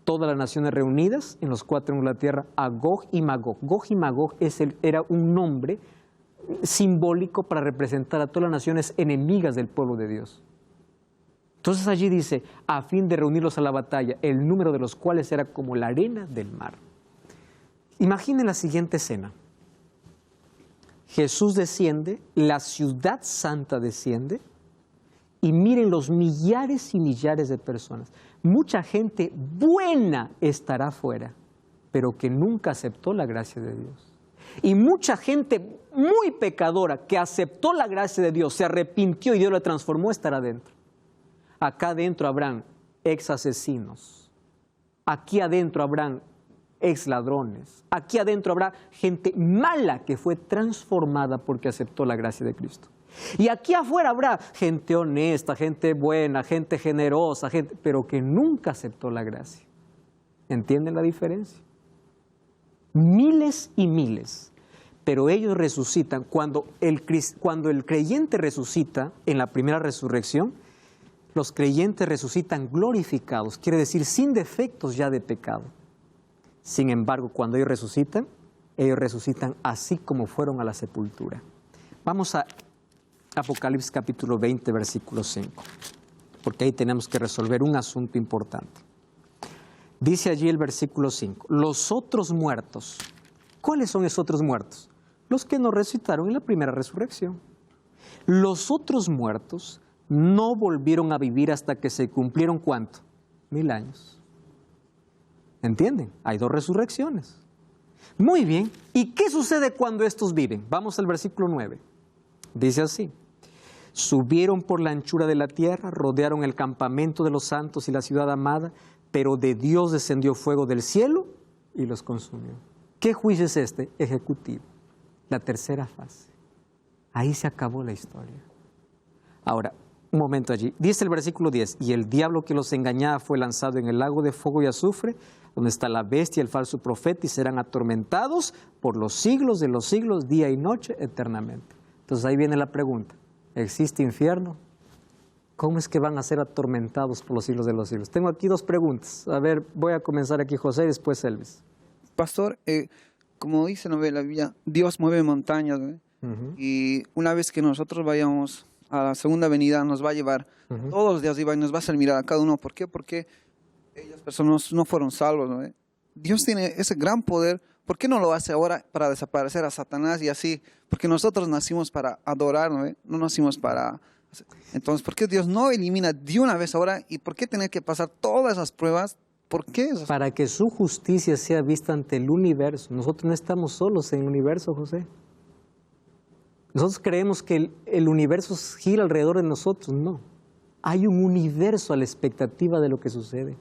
Todas las naciones reunidas en los 4 ángulos de la tierra, a Gog y Magog. Gog y Magog era un nombre simbólico para representar a todas las naciones enemigas del pueblo de Dios. Entonces allí dice, a fin de reunirlos a la batalla, el número de los cuales era como la arena del mar. Imaginen la siguiente escena. Jesús desciende, la ciudad santa desciende, Y miren los millares y millares de personas. Mucha gente buena estará afuera, pero que nunca aceptó la gracia de Dios. Y mucha gente muy pecadora que aceptó la gracia de Dios, se arrepintió y Dios la transformó, estará adentro. Acá adentro habrán ex asesinos. Aquí adentro habrán ex ladrones. Aquí adentro habrá gente mala que fue transformada porque aceptó la gracia de Cristo. Y aquí afuera habrá gente honesta, gente buena, gente generosa, pero que nunca aceptó la gracia. ¿Entienden la diferencia? Miles y miles. Pero ellos resucitan. Cuando el creyente resucita en la primera resurrección, los creyentes resucitan glorificados, quiere decir sin defectos ya de pecado. Sin embargo, cuando ellos resucitan así como fueron a la sepultura. Vamos a Apocalipsis capítulo 20, versículo 5, porque ahí tenemos que resolver un asunto importante. Dice allí el versículo 5, los otros muertos. ¿Cuáles son esos otros muertos? Los que no resucitaron en la primera resurrección. Los otros muertos no volvieron a vivir hasta que se cumplieron, ¿cuánto? 1000 años. ¿Entienden? Hay 2 resurrecciones. Muy bien. ¿Y qué sucede cuando estos viven? Vamos al versículo 9. Dice así. Subieron por la anchura de la tierra, rodearon el campamento de los santos y la ciudad amada, pero de Dios descendió fuego del cielo y los consumió. ¿Qué juicio es este? Ejecutivo. La tercera fase. Ahí se acabó la historia. Ahora, un momento allí. Dice el versículo 10, y el diablo que los engañaba fue lanzado en el lago de fuego y azufre, donde está la bestia y el falso profeta, y serán atormentados por los siglos de los siglos, día y noche, eternamente. Entonces ahí viene la pregunta. ¿Existe infierno? ¿Cómo es que van a ser atormentados por los siglos de los siglos? Tengo aquí 2 preguntas. A ver, voy a comenzar aquí José y después Elvis. Pastor, como dice la Biblia, Dios mueve montañas, ¿no? Y una vez que nosotros vayamos a la segunda venida, nos va a llevar todos los días arriba y nos va a hacer mirar a cada uno. ¿Por qué? Porque ellas personas no fueron salvos, ¿no? Dios tiene ese gran poder. ¿Por qué no lo hace ahora para desaparecer a Satanás y así? Porque nosotros nacimos para adorar, ¿no? No nacimos para... Entonces, ¿por qué Dios no elimina de una vez ahora? ¿Y por qué tener que pasar todas esas pruebas? ¿Por qué? Para que su justicia sea vista ante el universo. Nosotros no estamos solos en el universo, José. Nosotros creemos que el universo gira alrededor de nosotros. No. Hay un universo a la expectativa de lo que sucede.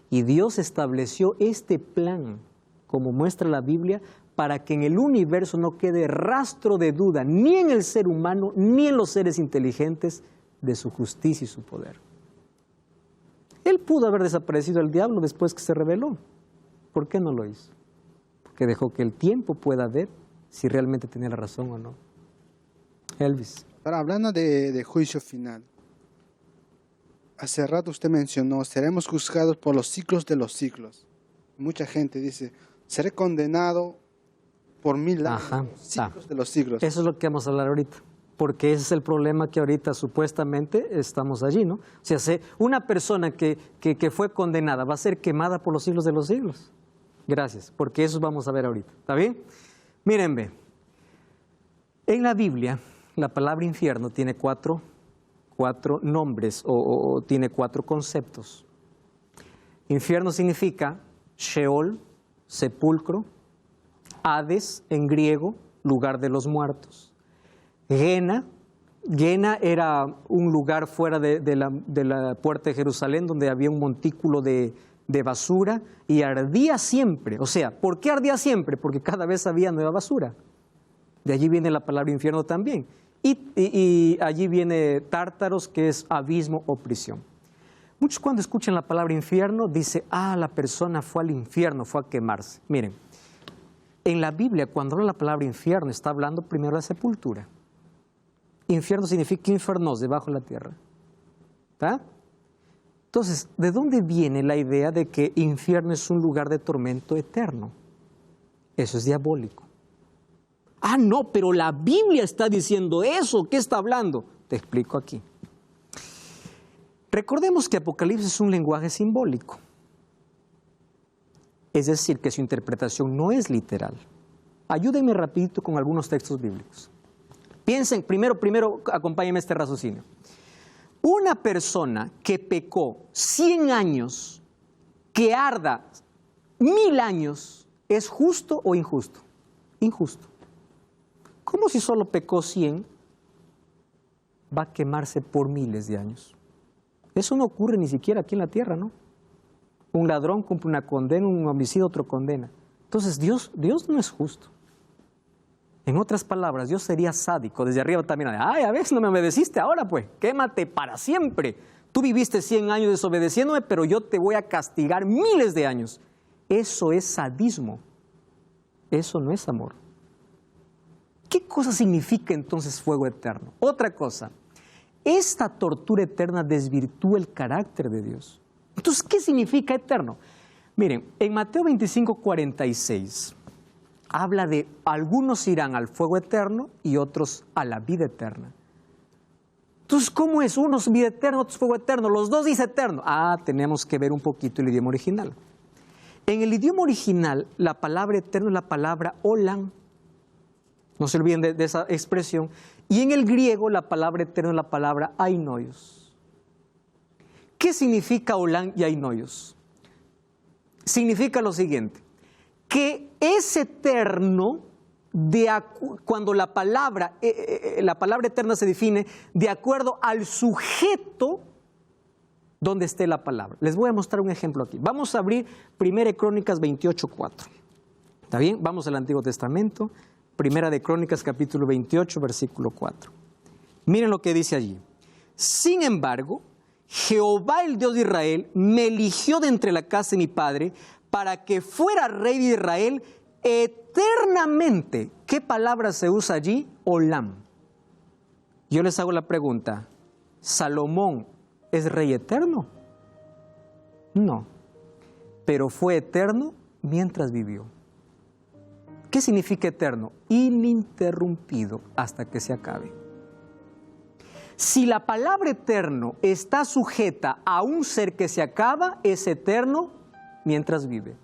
Y Dios estableció este plan, como muestra la Biblia, para que en el universo no quede rastro de duda, ni en el ser humano, ni en los seres inteligentes, de su justicia y su poder. Él pudo haber desaparecido al diablo después que se rebeló. ¿Por qué no lo hizo? Porque dejó que el tiempo pueda ver si realmente tenía la razón o no. Elvis. Ahora, hablando de juicio final, hace rato usted mencionó, seremos juzgados por los siglos de los siglos. Mucha gente dice, seré condenado por 1000 años, siglos de los siglos. Eso es lo que vamos a hablar ahorita, porque ese es el problema que ahorita supuestamente estamos allí, ¿no? O sea, una persona que fue condenada va a ser quemada por los siglos de los siglos. Gracias, porque eso vamos a ver ahorita, ¿está bien? Miren, ve, en la Biblia la palabra infierno tiene cuatro nombres o tiene 4 conceptos. Infierno significa Sheol, sepulcro; Hades, en griego, lugar de los muertos; Gehenna era un lugar fuera de la puerta de Jerusalén donde había un montículo de basura y ardía siempre. O sea, ¿por qué ardía siempre? Porque cada vez había nueva basura. De allí viene la palabra infierno también. Y allí viene Tártaros, que es abismo o prisión. Muchos cuando escuchan la palabra infierno dicen, la persona fue al infierno, fue a quemarse. Miren, en la Biblia cuando habla la palabra infierno está hablando primero de la sepultura. Infierno significa infernos, debajo de la tierra. ¿Está? Entonces, ¿de dónde viene la idea de que infierno es un lugar de tormento eterno? Eso es diabólico. No, pero la Biblia está diciendo eso. ¿Qué está hablando? Te explico aquí. Recordemos que Apocalipsis es un lenguaje simbólico. Es decir, que su interpretación no es literal. Ayúdenme rapidito con algunos textos bíblicos. Piensen, primero acompáñenme a este raciocinio. Una persona que pecó 100 años, que arda 1000 años, ¿es justo o injusto? Injusto. ¿Cómo si solo pecó 100? Va a quemarse por miles de años. Eso no ocurre ni siquiera aquí en la tierra, ¿no? Un ladrón cumple una condena, un homicidio otro condena. Entonces Dios no es justo. En otras palabras, Dios sería sádico. Desde arriba también, ay, a veces no me obedeciste, ahora pues, quémate para siempre. Tú viviste 100 años desobedeciéndome, pero yo te voy a castigar miles de años. Eso es sadismo. Eso no es amor. ¿Qué cosa significa entonces fuego eterno? Otra cosa, esta tortura eterna desvirtúa el carácter de Dios. Entonces, ¿qué significa eterno? Miren, en Mateo 25:46 habla de algunos irán al fuego eterno y otros a la vida eterna. Entonces, ¿cómo es? Unos vida eterna, otros fuego eterno. Los dos dice eterno. Tenemos que ver un poquito el idioma original. En el idioma original, la palabra eterno es la palabra olam. No se olviden de esa expresión. Y en el griego, la palabra eterno es la palabra ainoios. ¿Qué significa olam y ainoios? Significa lo siguiente, que es eterno cuando la palabra eterna se define de acuerdo al sujeto donde esté la palabra. Les voy a mostrar un ejemplo aquí. Vamos a abrir 1 Crónicas 28:4. ¿Está bien? Vamos al Antiguo Testamento. 1 de Crónicas capítulo 28, versículo 4. Miren lo que dice allí. Sin embargo, Jehová, el Dios de Israel, me eligió de entre la casa de mi padre para que fuera rey de Israel eternamente. ¿Qué palabra se usa allí? Olam. Yo les hago la pregunta, ¿Salomón es rey eterno? No, pero fue eterno mientras vivió. ¿Qué significa eterno? Ininterrumpido hasta que se acabe. Si la palabra eterno está sujeta a un ser que se acaba, es eterno mientras vive.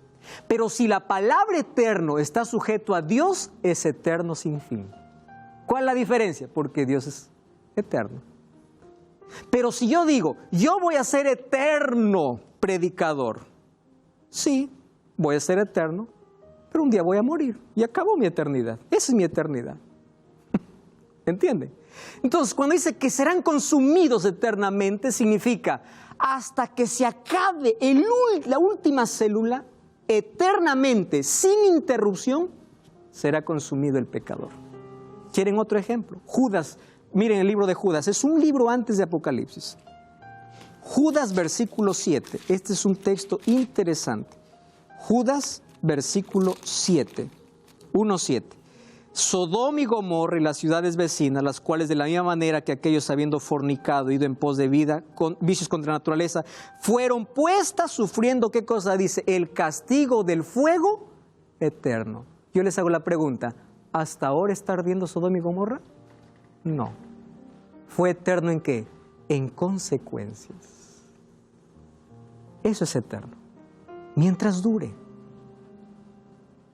Pero si la palabra eterno está sujeto a Dios, es eterno sin fin. ¿Cuál es la diferencia? Porque Dios es eterno. Pero si yo digo, yo voy a ser eterno predicador, sí, voy a ser eterno, pero un día voy a morir y acabó mi eternidad. Esa es mi eternidad. ¿Entienden? Entonces, cuando dice que serán consumidos eternamente, significa hasta que se acabe la última célula, eternamente, sin interrupción, será consumido el pecador. ¿Quieren otro ejemplo? Judas, miren el libro de Judas, es un libro antes de Apocalipsis. Judas, versículo 7, este es un texto interesante. Judas, versículo 7, 1:7. Sodoma y Gomorra y las ciudades vecinas, las cuales de la misma manera que aquellos habiendo fornicado, ido en pos de vida, con vicios contra la naturaleza, fueron puestas sufriendo, ¿qué cosa dice? El castigo del fuego eterno. Yo les hago la pregunta, ¿hasta ahora está ardiendo Sodoma y Gomorra? No. ¿Fue eterno en qué? En consecuencias. Eso es eterno. Mientras dure.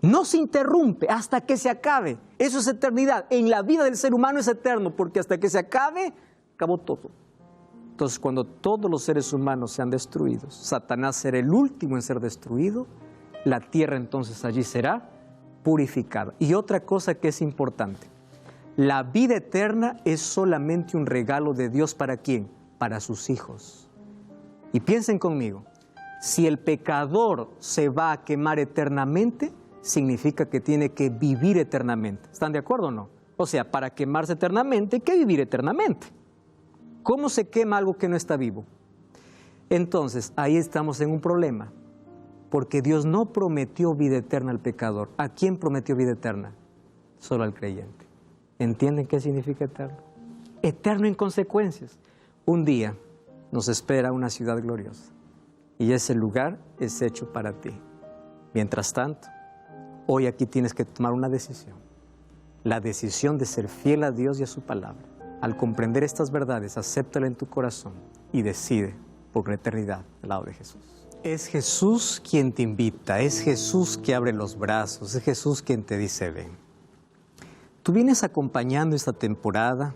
No se interrumpe hasta que se acabe. Eso es eternidad. En la vida del ser humano es eterno, porque hasta que se acabe, acabó todo. Entonces, cuando todos los seres humanos sean destruidos, Satanás será el último en ser destruido, la tierra entonces allí será purificada. Y otra cosa que es importante, la vida eterna es solamente un regalo de Dios ¿para quién? Para sus hijos. Y piensen conmigo, si el pecador se va a quemar eternamente, significa que tiene que vivir eternamente. ¿Están de acuerdo o no? O sea, para quemarse eternamente hay que vivir eternamente. ¿Cómo se quema algo que no está vivo? Entonces, ahí estamos en un problema, porque Dios no prometió vida eterna al pecador. ¿A quién prometió vida eterna? Solo al creyente. ¿Entienden qué significa eterno? Eterno en consecuencias. Un día nos espera una ciudad gloriosa y ese lugar es hecho para ti. Mientras tanto, hoy aquí tienes que tomar una decisión. La decisión de ser fiel a Dios y a su palabra. Al comprender estas verdades, acéptala en tu corazón y decide por la eternidad al lado de Jesús. Es Jesús quien te invita, es Jesús que abre los brazos, es Jesús quien te dice ven. Tú vienes acompañando esta temporada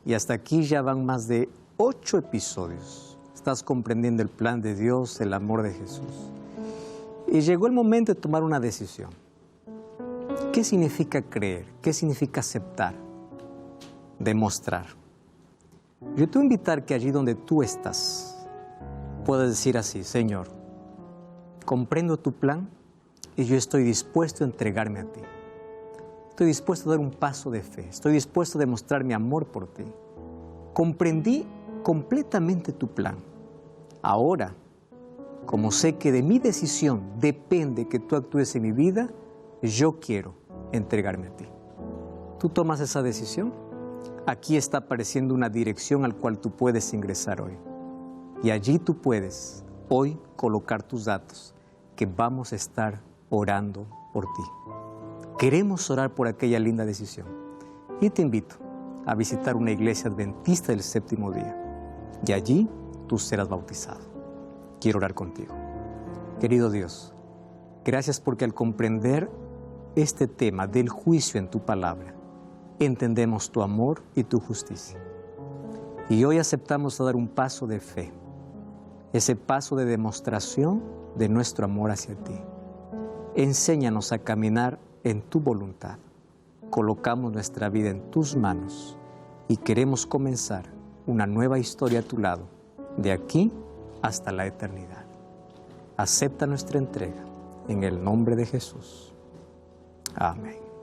y hasta aquí ya van más de 8 episodios. Estás comprendiendo el plan de Dios, el amor de Jesús. Y llegó el momento de tomar una decisión. ¿Qué significa creer? ¿Qué significa aceptar? Demostrar. Yo te voy a invitar que allí donde tú estás, puedas decir así: Señor, comprendo tu plan y yo estoy dispuesto a entregarme a ti. Estoy dispuesto a dar un paso de fe. Estoy dispuesto a demostrar mi amor por ti. Comprendí completamente tu plan. Ahora, como sé que de mi decisión depende que tú actúes en mi vida, yo quiero entregarme a ti. ¿Tú tomas esa decisión? Aquí está apareciendo una dirección al cual tú puedes ingresar hoy. Y allí tú puedes hoy colocar tus datos, que vamos a estar orando por ti. Queremos orar por aquella linda decisión. Y te invito a visitar una iglesia adventista del séptimo día. Y allí tú serás bautizado. Quiero orar contigo. Querido Dios, gracias porque al comprender este tema del juicio en tu palabra, entendemos tu amor y tu justicia. Y hoy aceptamos dar un paso de fe, ese paso de demostración de nuestro amor hacia ti. Enséñanos a caminar en tu voluntad. Colocamos nuestra vida en tus manos y queremos comenzar una nueva historia a tu lado, de aquí hasta la eternidad. Acepta nuestra entrega en el nombre de Jesús. Amén.